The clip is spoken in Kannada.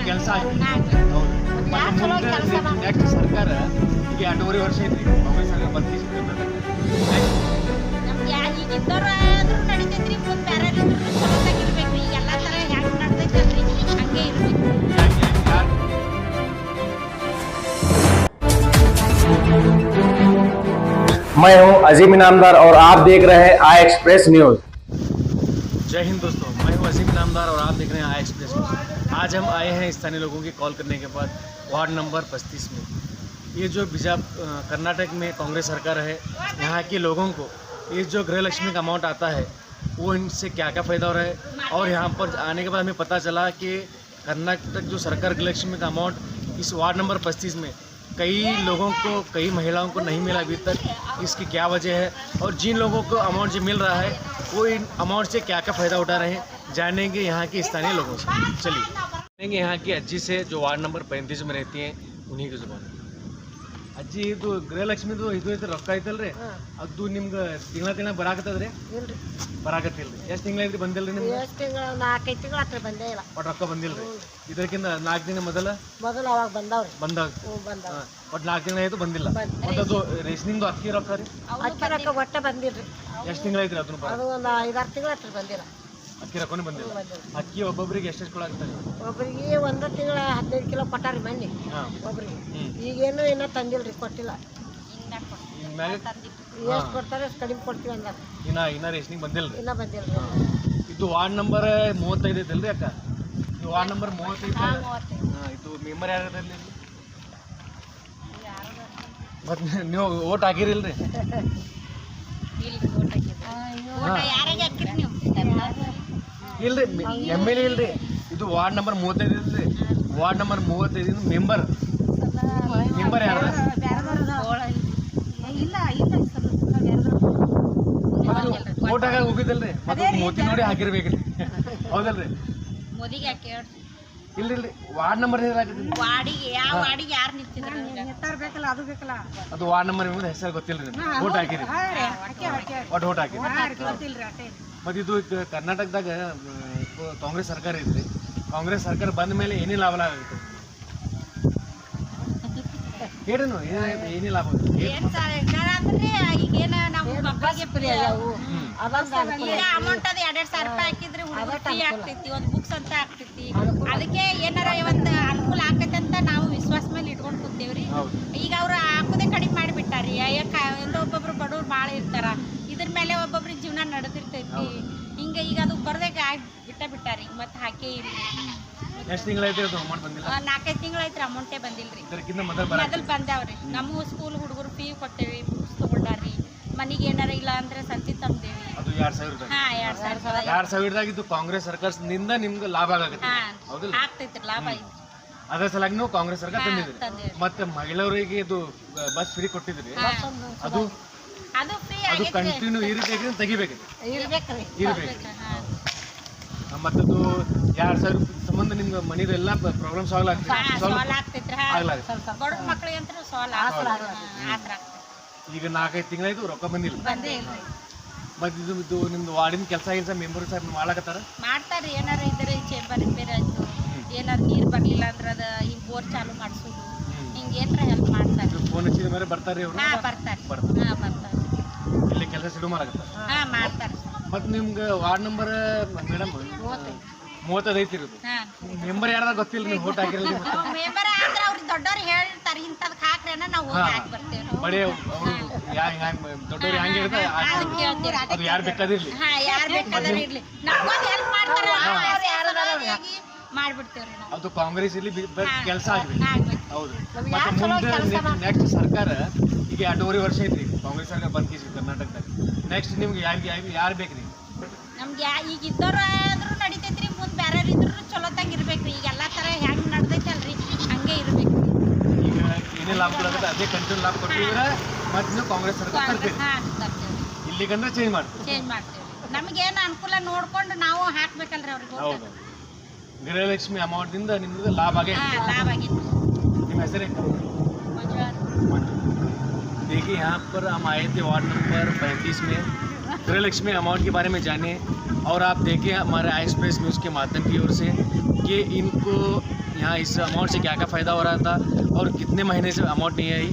ಕೆಲಸ ಆಗಿದೆ. ಹೌದು. ಮತ್ತೆ ಮುಂದೆ ನೆಕ್ಸ್ಟ್ ಸರ್ಕಾರ ಈಗ 2.5 ವರ್ಷ ಐತ್ರಿ ಕಾಂಗ್ರೆಸ್ ಸರ್ಕಾರ ಬಂದು ಈಗಿದ್ದವ್ರು ಆದ್ರೂ ನಡಿತೈತ್ರಿ, ಮುಂದೆ ಬೇರೆ ಇದ್ರು ಚಲೋದಾಗಿರ್ಬೇಕ್ರಿ. ಈಗ ಎಲ್ಲಾ ತರ ಹೆಂಗ್ ನಡ್ದೈತಲ್ರಿ ಹಂಗೆ ಇರ್ಬೇಕು. मैं हूं अजीम इनामदार और आप देख रहे हैं आई एक्सप्रेस न्यूज। जय हिंद दोस्तों, मैं हूं अजीम इनामदार और आप देख रहे हैं आई एक्सप्रेस न्यूज। आज हम आए हैं स्थानीय लोगों की कॉल करने के बाद वार्ड नंबर 35 में। ये जो कर्नाटक में कांग्रेस सरकार है, यहाँ के लोगों को ये जो गृहलक्ष्मी का अमाउंट आता है वो इनसे क्या क्या फ़ायदा हो रहा है। और यहाँ पर आने के बाद हमें पता चला कि कर्नाटक जो सरकार गृहलक्ष्मी का अमाउंट इस वार्ड नंबर 35 में कई लोगों को, कई महिलाओं को नहीं मिला अभी तक। इसकी क्या वजह है और जिन लोगों को अमाउंट जो मिल रहा है वो इन अमाउंट से क्या क्या फ़ायदा उठा रहे हैं, जानेंगे यहाँ के स्थानीय लोगों से। चलिए जानेंगे यहाँ की अज्जी से जो वार्ड नंबर 35 में रहती हैं, उन्हीं की जुबान। ಅಜ್ಜಿ, ಇದು ಗೃಹಲಕ್ಷ್ಮಿ ಇದು ಐತೆ ರೊಕ್ಕ ಐತಲ್ರಿ, ಅದು ನಿಮ್ಗೆ ತಿಂಗಳ ಬರಾಕತ್ತದ್ರಿ? ಇಲ್ರಿ, ಬರಾಕತ್ತಿಲ್ರಿ. ಎಷ್ಟು ತಿಂಗಳ ಐತ್ರಿ ಬಂದಿಲ್ರಿ ನಿಮ್ಗೆ? ಎಷ್ಟು ತಿಂಗಳು 4-5 ತಿಂಗಳು ಹತ್ರ ಬಂದೇ ಇಲ್ಲ. ಒಟ್ಟು ರೊಕ್ಕ ಬಂದಿಲ್ರಿ? ಇದಕ್ಕಿಂತ 4 ದಿನ ಮೊದಲು ಅವಾಗ ಬಂದವ್ರಿ. ಬಂದಾಗ ಬಂದವ ಒಟ್ಟು 4 ತಿಂಗಳ ಆಯ್ತು ಬಂದಿಲ್ಲ. ಮತ್ತು ಅದು ರೇಷನಿಂದು ಅಕ್ಕಿ ರೊಕ್ಕ ರೀ? ಅಕ್ಕಿ ರೊಕ್ಕ ಒಟ್ಟ ಬಂದಿಲ್ರಿ. ಎಷ್ಟು ತಿಂಗಳ ಐತ್ರಿ ಅದನ್ನು? ಅದು ಒಂದು 5-6 ತಿಂಗಳು ಹತ್ರ ಬಂದಿಲ್ಲ. ಅಕ್ಕಿ ರೊಕ್ಕನೇ ಬಂದಿಲ್ಲ. ಅಕ್ಕಿ ಒಬ್ಬೊಬ್ಬರಿಗೆ ಎಷ್ಟು ಕೊಡಾಕ್ತಾರೆ? ಒಬ್ಬರಿಗೆ 1 ತಿಂಗಳ 15 ಕಿಲೋ ಕೊಟ್ಟಾರಿ ಮಣ್ಣಿ ಒಬ್ರಿಗೆ. ಈಗೇನು ಇನ್ನೂ ತಂದಿಲ್ರಿ, ಕೊಟ್ಟಿಲ್ಲ. ಎಷ್ಟು ಕೊಡ್ತಾರೆ ಅಷ್ಟು ಕಡಿಮೆ ಕೊಡ್ತೀವಿ ಅಂದ. ಇನ್ನ ರೇಷನಿಗೆ ಬಂದಿಲ್ರಿ? ಇನ್ನೂ ಬಂದಿಲ್ರಿ. ಇದು ವಾರ್ಡ್ ನಂಬರ್ 35 ಐತಲ್ರಿ ಅಕ್ಕ? ಇದು ವಾರ್ಡ್ ನಂಬರ್ 35. ಇದು ಮೆಂಬರ್ ಯಾರಲ್ಲಿ? ಮತ್ತೆ ನೀವು ಓಟ್ ಹಾಕಿರಿಲ್ರಿ? ಇಲ್ರಿ, MLA ಇಲ್ರಿ. ಇದು ವಾರ್ಡ್ ನಂಬರ್ 35 ಇಲ್ರಿ. ವಾರ್ಡ್ ನಂಬರ್ 35 ಮೆಂಬರ್ ಯಾರು? ಓಟ್ ಹಾಕಿ ಹೋಗಿದ್ದಲ್ರಿ, ಮತ್ತೆ ಮೋದಿ ನೋಡಿ ಹಾಕಿರ್ಬೇಕ್ರಿ, ಹೌದಲ್ರಿ? ಇಲ್ರಿ, ವಾರ್ಡ್ ನಂಬರ್ ಅದು ವಾರ್ಡ್ ನಂಬರ್ ಹೆಸರು ಗೊತ್ತಿಲ್ರಿ. ಓಟ್ ಹಾಕಿರಿ, ಒಟ್ಟು ಓಟ್ ಹಾಕಿರಿ. ಮತ್ತೆ ಇದು ಕರ್ನಾಟಕದಾಗ ಕಾಂಗ್ರೆಸ್ ಸರ್ಕಾರ ಐತ್ರಿ. ಕಾಂಗ್ರೆಸ್ ಸರ್ಕಾರ ಬಂದ ಮೇಲೆ ಏನೇ ಲಾಭ ಆಗುತ್ತೆ ಹೇಳ್ರಿ? ಏನೇ ಲಾಭ ಅಮೌಂಟ್ ಅದು 2,000 ರೂಪಾಯಿ ಹಾಕಿದ್ರೆ ಫ್ರೀ ಆಗ್ತೈತಿ, ಒಂದು ಬುಕ್ಸ್ ಅಂತ ಆಗ್ತೈತಿ. ಅದಕ್ಕೆ ಏನಾರ ಒಂದು ಅನುಕೂಲ ಆಕೈತೆ ಅಂತ ನಾವು ವಿಶ್ವಾಸ ಮೇಲೆ ಇಟ್ಕೊಂಡು ಕೂತೇವ್ರಿ. ಈಗ ಅವ್ರು ಹಾಕೋದೇ ಕಡಿಮೆ ಮಾಡಿಬಿಟ್ಟಾರಿ. ಒಬ್ಬೊಬ್ರು ಬಡವ್ರು ಭಾಳ ಇರ್ತಾರ, ಇದ್ರ ಮೇಲೆ ಒಬ್ಬೊಬ್ರಿಗೆ ಜೀವನ ನಡೆದಿರ್ತೈತಿ. ಹಿಂಗೆ ಈಗ ಅದು ಬರ್ದಾಗ ಬಿಟ್ಟಾರಿ, ಮತ್ತೆ ಹಾಕೇ ಇಲ್ಲ. ಎಷ್ಟು ತಿಂಗಳೈತಿ ಅದು ಅಮೌಂಟ್ ಬಂದಿಲ್ಲ? 4-5 ತಿಂಗಳೈತ್ರಿ, ಅಮೌಂಟೇ ಬಂದಿಲ್ರಿ. ಮೊದಲು ಬಂದಾವ್ರಿ. ನಮ್ಮ ಸ್ಕೂಲ್ ಹುಡುಗರು ಫೀ ಕೊಟ್ಟೇವಿ, ಬುಕ್ಸ್ ತಗೊಂಡಾರ್ರಿ. ಮನಿಗೆ ಏನಾರ ಇಲ್ಲ ಅಂದ್ರೆ ಸಂತಿ ತಂದೇವಿ. ಅದು 2,000 ಇದು ಕಾಂಗ್ರೆಸ್ ಸರ್ಕಾರದಿಂದ ನಿಮ್ಗೆ ಲಾಭ ಆಗತ್ತೆ, ಹೌದಿಲ್ಲ? ಆಗ್ತೈತ್ರಿ, ಲಾಭ ಐತಿ. ಅದ್ರ ಸಲಾಗಿ ನೀವು ಕಾಂಗ್ರೆಸ್ ಸರ್ಕಾರ ತಂದಿದ್ರಿ. ಮತ್ತೆ ಮಹಿಳೆಯರಿಗೆ ಇದು ಬಸ್ ಫ್ರೀ ಕೊಟ್ಟಿದ್ರಿ, ಅದು ಕಂಟಿನ್ಯೂ ಈ ರೀತಿ ತೆಗಿಬೇಕ್ರಿ, ಇರ್ಬೇಕು. ಮತ್ತೆ ಅದು 2,000 ಸಂಬಂಧ ನಿಮ್ಗೆ ಮನಿದು ಎಲ್ಲ ಪ್ರಾಬ್ಲಮ್ ಸಾಲ್ವ್ ಆಗ್ತೈತಿ. ಈಗ 4-5 ತಿಂಗಳಾಯ್ತು ರೊಕ್ಕ ಬಂದಿಲ್ಲ. ಮತ್ತೆ ಇದು ನಿಮ್ದು ವಾರ್ಡಿನ ಕೆಲಸ ಮೆಂಬರ್ ಸಾಹೇಬ್ ಮಾಡಕತ್ತಾರ? ಮಾಡ್ತಾರ್ರಿ. ಏನಾರ ಇದ್ರೆ ಚೇಂಬರ್ ರಿಪೇರ್ ಆಯ್ತು, ಏನಾರ ನೀರ್ ಬರ್ಲಿಲ್ಲ ಅಂದ್ರ ಅದ ಹಿಂಗ್ ಬೋರ್ ಚಾಲು ಮಾಡ್ಸೋದು, ಹಿಂಗ ಏನಾರ ಹೆಲ್ಪ್ ಮಾಡ್ತಾರೆ. ಫೋನ್ ಹಚ್ಚಿದ ಮೇಲೆ ಬರ್ತಾರ್ರಿ ಅವ್ರು? ಬರ್ತಾರೆ. ಇಲ್ಲಿ ಕೆಲಸ ಶುರು ಮಾಡಕತ್ತಾರ? ಮಾಡ್ತಾರೆ. ಮತ್ತೆ ನಿಮ್ಗೆ ವಾರ್ಡ್ ನಂಬರ್ ಮೇಡಮ್ 35 ಐತಿರೋದು. ಮೆಂಬರ್ ಯಾರು ಗೊತ್ತಿಲ್ಲ, ನೀವು ಓಟ್ ಹಾಕಿರಲ್ಲ. ಮೆಂಬರ್ ಅಂದ್ರೆ ಅವ್ರಿಗೆ ದೊಡ್ಡವ್ರು ಹೇಳ್ತಾರೆ ಇಂಥದಕ್ಕೆ ಹಾಕ್ರಿ ಅನ್ನೋ ನಾವು ಹಾಕಿ ಬರ್ತೇವೆ. ಬರೀ ದೊಡ್ಡವ್ರು ಹೆಂಗೆ ಹೇಳ್ತಾರೆ ಅದು ಯಾರು ಬೇಕಾದಿರ್ಲಿ, ಯಾರು ಬೇಕಾದ್ರೆ ಇರ್ಲಿ, ನಮ್ಗೊಂದು ಹೆಲ್ಪ್ ಮಾಡ್ತಾರೆ, ಮಾಡ್ಬಿಡ್ತೇವ್ರಿ. ಅದು ಕಾಂಗ್ರೆಸ್ ಇಲ್ಲಿ ಕೆಲಸ ಆಗ್ಬೇಕು, ಹೌದು. ಮತ್ತೆ ಮುಂದೆ ನೆಕ್ಸ್ಟ್ ಸರ್ಕಾರ ಈಗ 2.5 ವರ್ಷ ಐತ್ರಿ ಕಾಂಗ್ರೆಸ್ ಸರ್ಕಾರ ಬಂದ್ ಕರ್ನಾಟಕದಾಗ. ನೆಕ್ಸ್ಟ್ ನಿಮ್ಗೆ ಯಾರು ಬೇಕ್ರಿ? ನಮ್ಗೆ ಈಗ ಇದ್ದವ್ರು ಆದ್ರೂ ನಡಿತೈತ್ರಿ, ಮುಂದೆ ಬೇರೆ ಇದ್ರು ಚಲೋತಾಗ ಇರ್ಬೇಕ್ರಿ. ಈಗ ಎಲ್ಲಾ ತರ ಹೆಂಗ್ ನಡ್ದೈತಲ್ರಿ ಹಂಗೆ ಇರ್ಬೇಕು. ಈಗ ಏನೇ ಲಾಭ ಕೊಡೋದು ಅದೇ ಕಂಟಿನ್ಯೂ ಲಾಭ ಕೊಟ್ಟಿದ್ರೆ ಮತ್ತೆ ನೀವು ಕಾಂಗ್ರೆಸ್ ಸರ್ಕಾರ ತರ್ತೀರಿ. ಇಲ್ಲಿಗಂದ್ರೆ ಚೇಂಜ್ ಮಾಡ್ತೀವಿ. ನಮಗೇನು ಅನುಕೂಲ ನೋಡ್ಕೊಂಡು ನಾವು ಹಾಕ್ಬೇಕಲ್ರಿ ಅವ್ರಿಗೆ. ಹೌದು, ಗೃಹಲಕ್ಷ್ಮಿ ಅಮೌಂಟ್ ಇಂದ ನಿಮ್ಗೆ ಲಾಭ ಆಗೈತೆ. ನಿಮ್ಮ ಹೆಸರು? देखिए यहाँ पर हम आए थे वार्ड नंबर 35 में गृहलक्ष्मी अमाउंट के बारे में जाने, और आप देखें हमारे आई एक्सप्रेस न्यूज़ के माध्यम की ओर से कि इनको यहाँ इस अमाउंट से क्या क्या फ़ायदा हो रहा था और कितने महीने से अमाउंट नहीं आई,